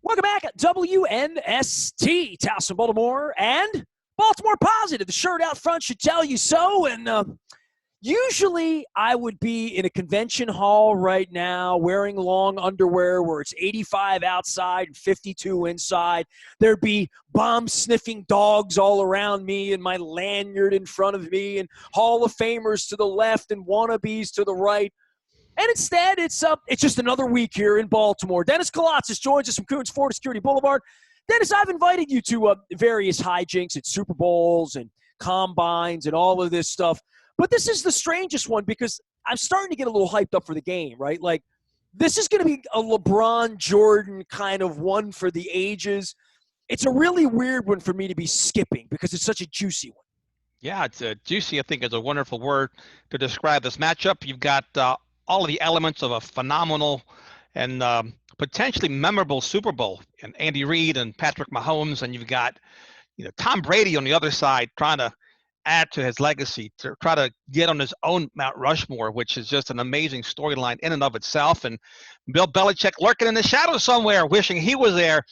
Welcome back at WNST, Towson, Baltimore, and Baltimore Positive. The shirt out front should tell you so. And usually I would be in a convention hall right now wearing long underwear where it's 85 outside and 52 inside. There'd be bomb-sniffing dogs all around me and my lanyard in front of me and Hall of Famers to the left and wannabes to the right. And instead, it's just another week here in Baltimore. Dennis Koulatsos joins us from Coons Florida Security Boulevard. Dennis, I've invited you to various hijinks at Super Bowls and combines and all of this stuff. But this is the strangest one because I'm starting to get a little hyped up for the game, right? Like, this is going to be a LeBron Jordan kind of one for the ages. It's a really weird one for me to be skipping because it's such a juicy one. Yeah, it's juicy, I think, is a wonderful word to describe this matchup. You've got all of the elements of a phenomenal and potentially memorable Super Bowl, and Andy Reid and Patrick Mahomes, and you've got Tom Brady on the other side trying to add to his legacy, to try to get on his own Mount Rushmore, which is just an amazing storyline in and of itself. And Bill Belichick lurking in the shadows somewhere, wishing he was there,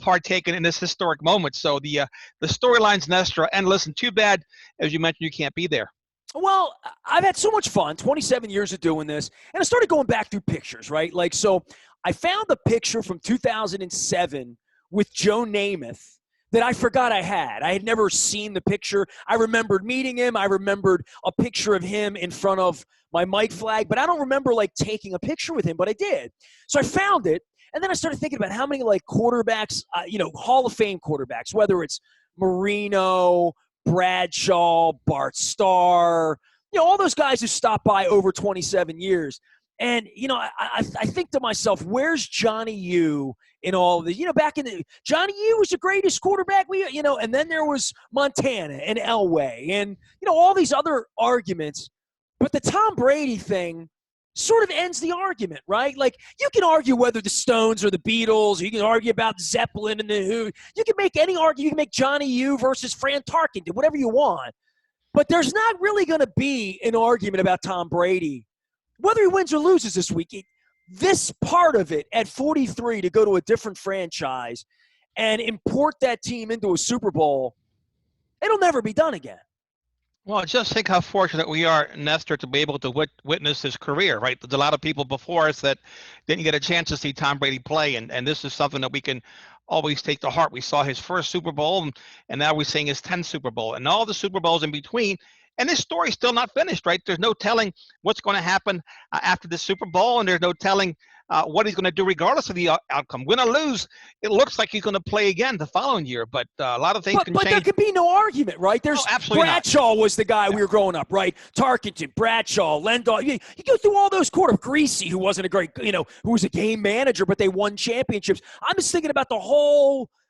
partaking in this historic moment. So the storylines, Nestor, and listen, too bad, as you mentioned, you can't be there. Well, I've had so much fun, 27 years of doing this, and I started going back through pictures, right? Like, so I found a picture from 2007 with Joe Namath that I forgot I had. I had never seen the picture. I remembered meeting him. I remembered a picture of him in front of my Mike flag, but I don't remember, like, taking a picture with him, but I did. So I found it, and then I started thinking about how many, like, quarterbacks, Hall of Fame quarterbacks, whether it's Marino, Bradshaw, Bart Starr, all those guys who stopped by over 27 years. And, I think to myself, where's Johnny U in all of this? Back in the – Johnny U was the greatest quarterback. And then there was Montana and Elway and, all these other arguments. But the Tom Brady thing sort of ends the argument, right? Like, you can argue whether the Stones or the Beatles, or you can argue about Zeppelin and the Who. You can make any argument. You can make Johnny U versus Fran Tarkenton, whatever you want. But there's not really going to be an argument about Tom Brady, whether he wins or loses this week. This part of it at 43 to go to a different franchise and import that team into a Super Bowl, it'll never be done again. Well, just think how fortunate we are, Nestor, to be able to witness his career, right? There's a lot of people before us that didn't get a chance to see Tom Brady play, and this is something that we can always take to heart. We saw his first Super Bowl, and now we're seeing his 10th Super Bowl, and all the Super Bowls in between. And this story's still not finished, right? There's no telling what's going to happen after the Super Bowl, and there's no telling what he's going to do regardless of the outcome. Win or lose, it looks like he's going to play again the following year, but a lot of things can change. But there can be no argument, right? There's absolutely Bradshaw not. Was the guy we were growing up, right? Tarkenton, Bradshaw, Lendahl. You go through all those Greasy, who wasn't a great, who was a game manager, but they won championships. I'm just thinking about the whole –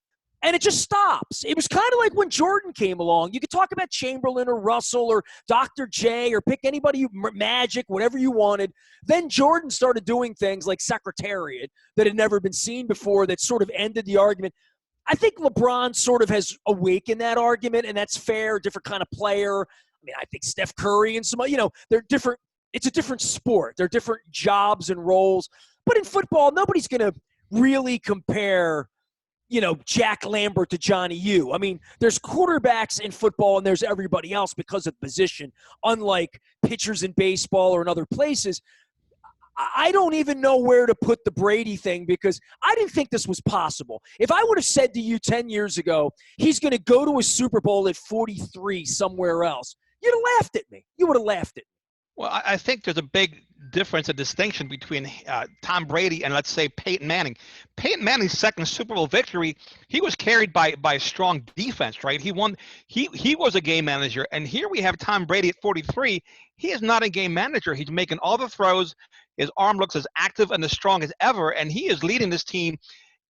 and it just stops. It was kind of like when Jordan came along. You could talk about Chamberlain or Russell or Dr. J or pick anybody, Magic, whatever you wanted. Then Jordan started doing things like Secretariat that had never been seen before that sort of ended the argument. I think LeBron sort of has awakened that argument, and that's fair, different kind of player. I mean, I think Steph Curry and some, they're different. It's a different sport. They're different jobs and roles. But in football, nobody's going to really compare Jack Lambert to Johnny U. I mean, there's quarterbacks in football and there's everybody else because of position, unlike pitchers in baseball or in other places. I don't even know where to put the Brady thing because I didn't think this was possible. If I would have said to you 10 years ago, he's going to go to a Super Bowl at 43 somewhere else, you'd have laughed at me. You would have laughed at me. Well, I think there's a big difference, a distinction between Tom Brady and, let's say, Peyton Manning. Peyton Manning's second Super Bowl victory, he was carried by a strong defense, right? He won. He was a game manager, and here we have Tom Brady at 43. He is not a game manager. He's making all the throws. His arm looks as active and as strong as ever, and he is leading this team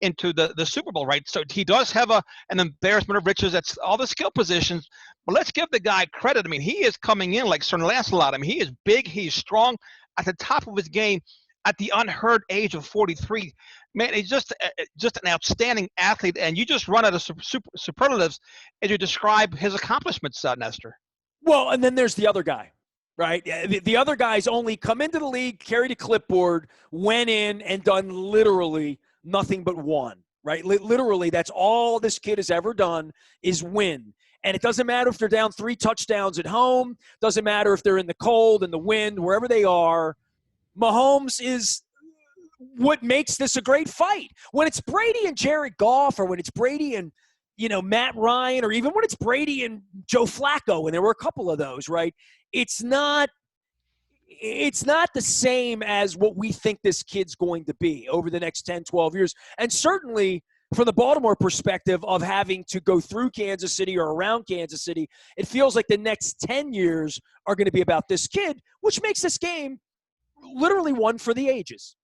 into the Super Bowl, right? So he does have an embarrassment of riches. That's all the skill positions. But let's give the guy credit. I mean, he is coming in like Sir Lancelot. I mean, he is big. He's strong at the top of his game at the unheard age of 43. Man, he's just an outstanding athlete. And you just run out of superlatives as you describe his accomplishments, Nestor. Well, and then there's the other guy. Right? The other guys only come into the league, carried a clipboard, went in, and done literally nothing but won. right? Literally, that's all this kid has ever done is win. And it doesn't matter if they're down 3 touchdowns at home. Doesn't matter if they're in the cold and the wind, wherever they are. Mahomes is what makes this a great fight. When it's Brady and Jared Goff, or when it's Brady and Matt Ryan, or even when it's Brady and Joe Flacco, and there were a couple of those, right? It's not the same as what we think this kid's going to be over the next 10, 12 years. And certainly from the Baltimore perspective of having to go through Kansas City or around Kansas City, it feels like the next 10 years are going to be about this kid, which makes this game literally one for the ages.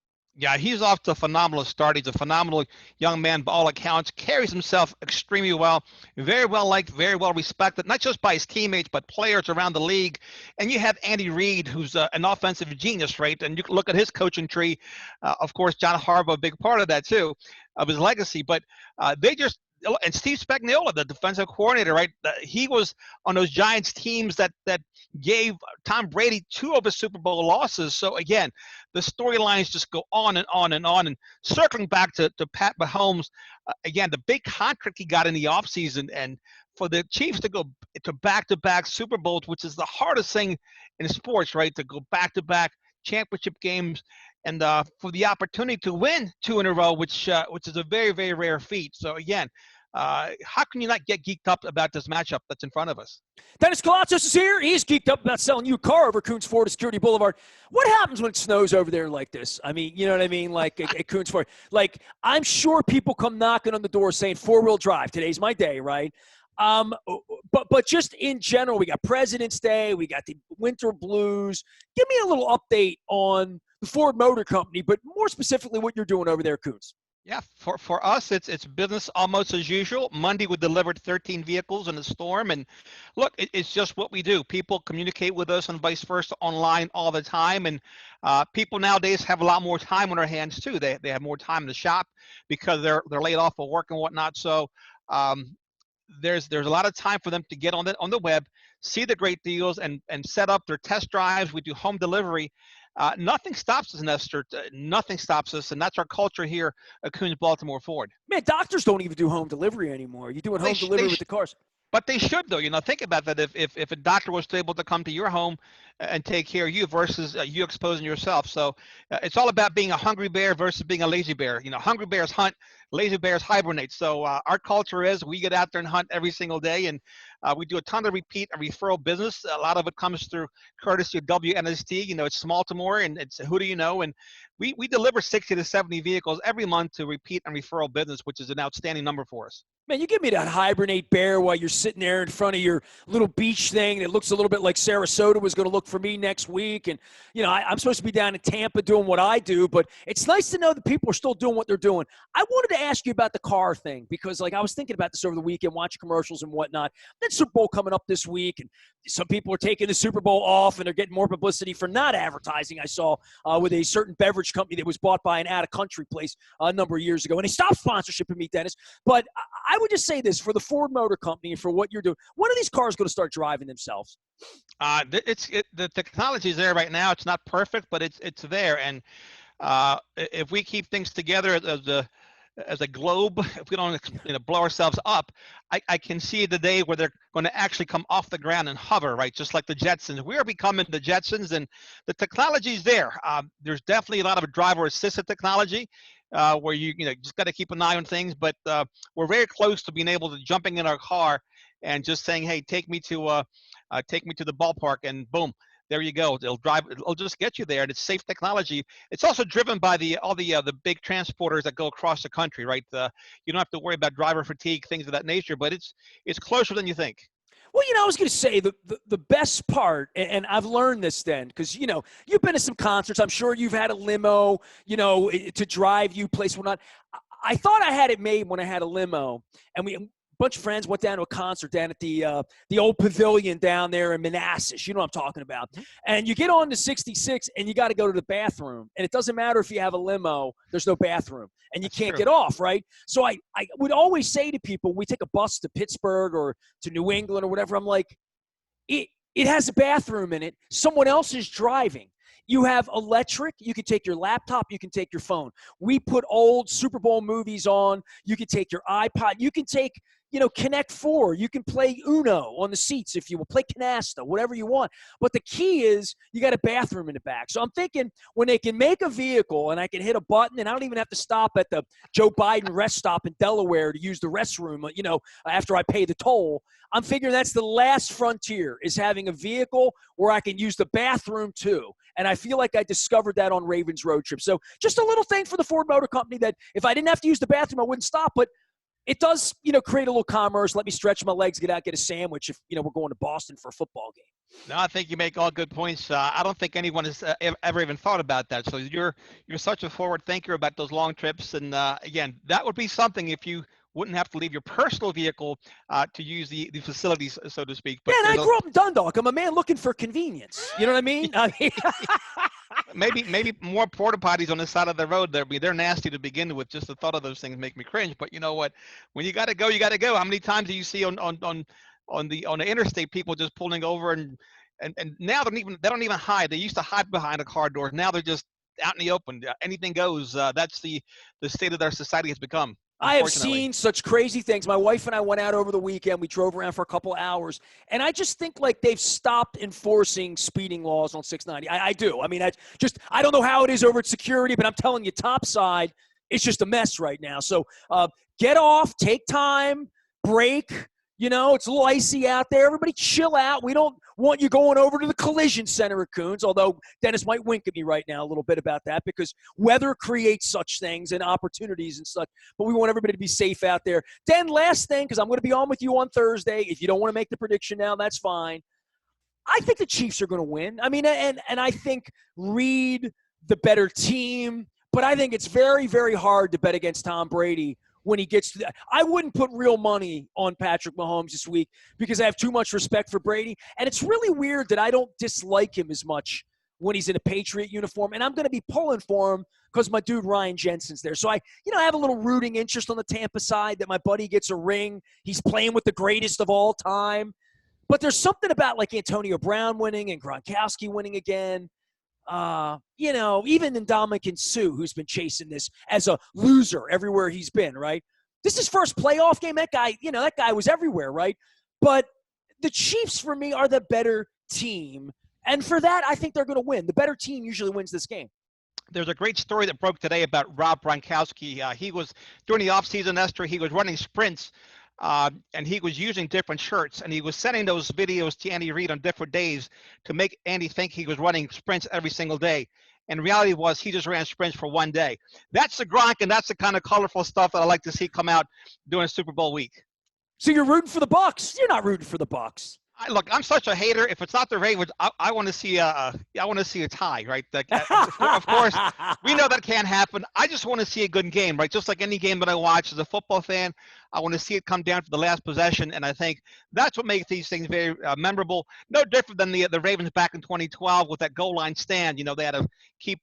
Yeah, he's off to a phenomenal start. He's a phenomenal young man by all accounts, carries himself extremely well, very well liked, very well respected, not just by his teammates, but players around the league. And you have Andy Reid, who's an offensive genius, right? And you can look at his coaching tree. Of course, John Harbaugh, a big part of that too, of his legacy. But they just and Steve Spagnuolo, the defensive coordinator, right? He was on those Giants teams that gave Tom Brady 2 of his Super Bowl losses. So again, the storylines just go on and on and on. And circling back to Pat Mahomes, again, the big contract he got in the offseason, and for the Chiefs to go to back-to-back Super Bowls, which is the hardest thing in sports, right? To go back-to-back championship games, and for the opportunity to win 2 in a row, which is a very, very rare feat. So again, how can you not get geeked up about this matchup that's in front of us? Dennis Koulatsos is here. He's geeked up about selling you a car over Coons Ford Security Boulevard. What happens when it snows over there like this? I mean, you know what I mean? Like at Coons Ford. Like, I'm sure people come knocking on the door saying 4-wheel drive. Today's my day, right? But just in general, we got President's Day. We got the winter blues. Give me a little update on the Ford Motor Company, but more specifically what you're doing over there, Coons. Yeah, for us, it's business almost as usual. Monday, we delivered 13 vehicles in the storm, and look, it's just what we do. People communicate with us and vice versa online all the time, and people nowadays have a lot more time on their hands too. They have more time to shop because they're laid off of work and whatnot. So there's a lot of time for them to get on the web, see the great deals, and set up their test drives. We do home delivery. Nothing stops us, Nestor. Nothing stops us, and that's our culture here at Coons Baltimore Ford. Man, doctors don't even do home delivery anymore. You're doing home delivery with the cars. But they should, though. Think about that. If a doctor was able to come to your home and take care of you versus you exposing yourself. So it's all about being a hungry bear versus being a lazy bear. Hungry bears hunt, lazy bears hibernate. So our culture is we get out there and hunt every single day, and we do a ton of repeat and referral business. A lot of it comes through courtesy of WNST. It's Baltimore, and it's who do you know? And we deliver 60 to 70 vehicles every month to repeat and referral business, which is an outstanding number for us. Man, you give me that hibernate bear while you're sitting there in front of your little beach thing that looks a little bit like Sarasota was going to look for me next week. And, I'm supposed to be down in Tampa doing what I do, but it's nice to know that people are still doing what they're doing. I wanted to ask you about the car thing because, I was thinking about this over the weekend, watching commercials and whatnot. Then Super Bowl coming up this week, and some people are taking the Super Bowl off, and they're getting more publicity for not advertising, I saw, with a certain beverage company that was bought by an out-of-country place a number of years ago. And they stopped sponsorshiping me, Dennis. But I would just say this for the Ford Motor Company and for what you're doing. When are these cars going to start driving themselves? The technology is there right now. It's not perfect, but it's there. And if we keep things together as a globe, if we don't blow ourselves up, I can see the day where they're going to actually come off the ground and hover, right? Just like the Jetsons. We are becoming the Jetsons, and the technology is there. There's definitely a lot of driver-assisted technology. Where you just got to keep an eye on things, but we're very close to being able to jumping in our car and just saying, "Hey, take me to the ballpark," and boom, there you go. It'll just get you there, and it's safe technology. It's also driven by all the big transporters that go across the country, right? You don't have to worry about driver fatigue, things of that nature, but it's closer than you think. Well, I was going to say the best part, and I've learned this then, because, you've been to some concerts. I'm sure you've had a limo, to drive you place or not. I thought I had it made when I had a limo, and a bunch of friends went down to a concert down at the old pavilion down there in Manassas. You know what I'm talking about. And you get on to 66, and you got to go to the bathroom. And it doesn't matter if you have a limo, there's no bathroom. And you can't get off, right? So I would always say to people, when we take a bus to Pittsburgh or to New England or whatever, I'm like, it has a bathroom in it. Someone else is driving. You have electric. You can take your laptop. You can take your phone. We put old Super Bowl movies on. You can take your iPod. You can take, Connect Four. You can play Uno on the seats if you will. Play Canasta, whatever you want. But the key is you got a bathroom in the back. So I'm thinking when they can make a vehicle and I can hit a button and I don't even have to stop at the Joe Biden rest stop in Delaware to use the restroom, after I pay the toll. I'm figuring that's the last frontier, is having a vehicle where I can use the bathroom too. And I feel like I discovered that on Ravens road trip. So just a little thing for the Ford Motor Company that if I didn't have to use the bathroom, I wouldn't stop. But it does, create a little commerce. Let me stretch my legs, get out, get a sandwich if, we're going to Boston for a football game. No, I think you make all good points. I don't think anyone has ever even thought about that. So you're such a forward thinker about those long trips. And again, that would be something if you wouldn't have to leave your personal vehicle to use the facilities, so to speak. But yeah, and I grew up in Dundalk. I'm a man looking for convenience. You know what I mean? Maybe more porta potties on the side of the road. They're nasty to begin with. Just the thought of those things make me cringe. But you know what? When you got to go, you got to go. How many times do you see on the interstate people just pulling over and now they don't even hide. They used to hide behind a car door. Now they're just out in the open. Anything goes. That's the state of our society has become. I have seen such crazy things. My wife and I went out over the weekend. We drove around for a couple hours. And I just think like they've stopped enforcing speeding laws on 690. I do. I mean, I don't know how it is over at security, but I'm telling you, topside, it's just a mess right now. So get off, take time, break. It's a little icy out there. Everybody chill out. We don't want you going over to the collision center at Coons, although Dennis might wink at me right now a little bit about that because weather creates such things and opportunities and such. But we want everybody to be safe out there. Den, last thing, because I'm going to be on with you on Thursday. If you don't want to make the prediction now, that's fine. I think the Chiefs are going to win. I mean, and I think Reed, the better team, but I think it's very, very hard to bet against Tom Brady when he gets to that. I wouldn't put real money on Patrick Mahomes this week because I have too much respect for Brady. And it's really weird that I don't dislike him as much when he's in a Patriot uniform. And I'm going to be pulling for him because my dude Ryan Jensen's there. So I have a little rooting interest on the Tampa side that my buddy gets a ring. He's playing with the greatest of all time. But there's something about like Antonio Brown winning and Gronkowski winning again. Even Ndamukong Suh, who's been chasing this as a loser everywhere he's been, right? This is his first playoff game. That guy was everywhere, right? But the Chiefs, for me, are the better team. And for that, I think they're going to win. The better team usually wins this game. There's a great story that broke today about Rob Gronkowski. He was, during the offseason, Nestor, he was running sprints. And he was using different shirts, and he was sending those videos to Andy Reid on different days to make Andy think he was running sprints every single day. And reality was he just ran sprints for one day. That's the Gronk, and that's the kind of colorful stuff that I like to see come out during Super Bowl week. So you're rooting for the Bucs? You're not rooting for the Bucs. Look, I'm such a hater. If it's not the Ravens, I want to see a tie, right? Of course, we know that can't happen. I just want to see a good game, right? Just like any game that I watch as a football fan, I want to see it come down to the last possession, and I think that's what makes these things very memorable. No different than the Ravens back in 2012 with that goal line stand. They had to keep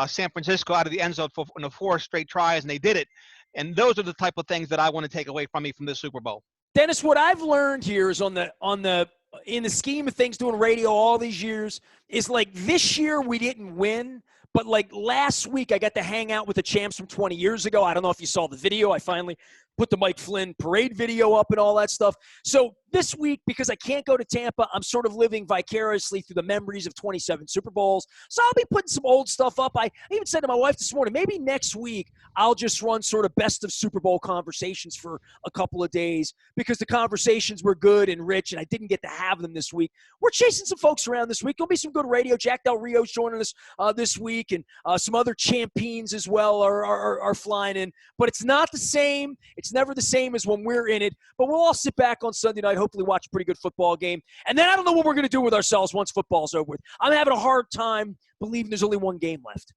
San Francisco out of the end zone for 4 straight tries, and they did it. And those are the type of things that I want to take away from this Super Bowl. Dennis, what I've learned here is in the scheme of things doing radio all these years is like this year we didn't win, but like last week I got to hang out with the champs from 20 years ago. I don't know if you saw the video. I finally put the Mike Flynn parade video up and all that stuff. So this week, because I can't go to Tampa, I'm sort of living vicariously through the memories of 27 Super Bowls. So I'll be putting some old stuff up. I even said to my wife this morning, maybe next week I'll just run sort of best of Super Bowl conversations for a couple of days because the conversations were good and rich, and I didn't get to have them this week. We're chasing some folks around this week. There'll be some good radio. Jack Del Rio's joining us this week, and some other champions as well are flying in. But it's not the same. It's never the same as when we're in it. But we'll all sit back on Sunday night, hopefully watch a pretty good football game. And then I don't know what we're going to do with ourselves once football's over with. I'm having a hard time believing there's only one game left.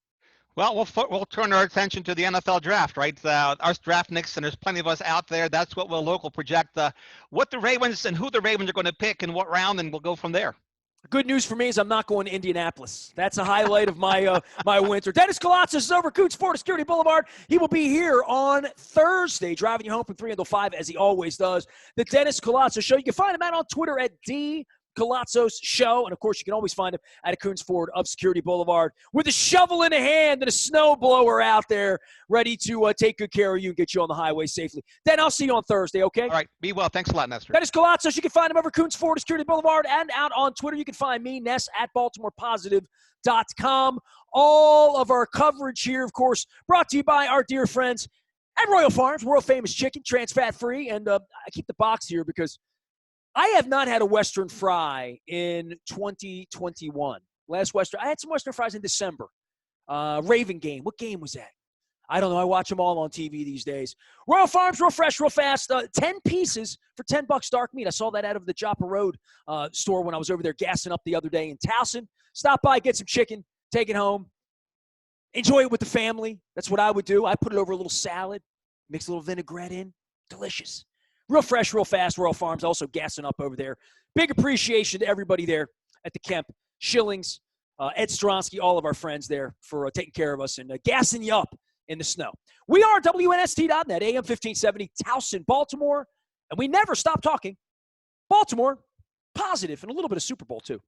Well, we'll turn our attention to the NFL draft, right? Our draftniks, and there's plenty of us out there. That's what we'll local project what the Ravens and who the Ravens are going to pick and what round, and we'll go from there. Good news for me is I'm not going to Indianapolis. That's a highlight of my my winter. Dennis Koulatsos is over Coots Florida Security Boulevard. He will be here on Thursday, driving you home from 3 until 5, as he always does. The Dennis Koulatsos Show. You can find him out on Twitter at Koulatsos Show. And, of course, you can always find him at a Coons Ford of Security Boulevard with a shovel in a hand and a snowblower out there ready to take good care of you and get you on the highway safely. Then I'll see you on Thursday, okay? All right. Be well. Thanks a lot, Nestor. That is Koulatsos. You can find him over Coons Ford of Security Boulevard and out on Twitter. You can find me, Ness, at BaltimorePositive.com. All of our coverage here, of course, brought to you by our dear friends at Royal Farms, world-famous chicken, trans-fat-free. And I keep the box here because I have not had a Western fry in 2021. Last Western, I had some Western fries in December. Raven game. What game was that? I don't know. I watch them all on TV these days. Royal Farms, real fresh, real fast. 10 pieces for $10 dark meat. I saw that out of the Joppa Road store when I was over there gassing up the other day in Towson. Stop by, get some chicken, take it home. Enjoy it with the family. That's what I would do. I put it over a little salad, mix a little vinaigrette in. Delicious. Real fresh, real fast, Royal Farms. Also gassing up over there. Big appreciation to everybody there at the Kemp. Schillings, Ed Stronsky, all of our friends there for taking care of us and gassing you up in the snow. We are WNST.net, AM 1570, Towson, Baltimore. And we never stop talking Baltimore positive and a little bit of Super Bowl, too.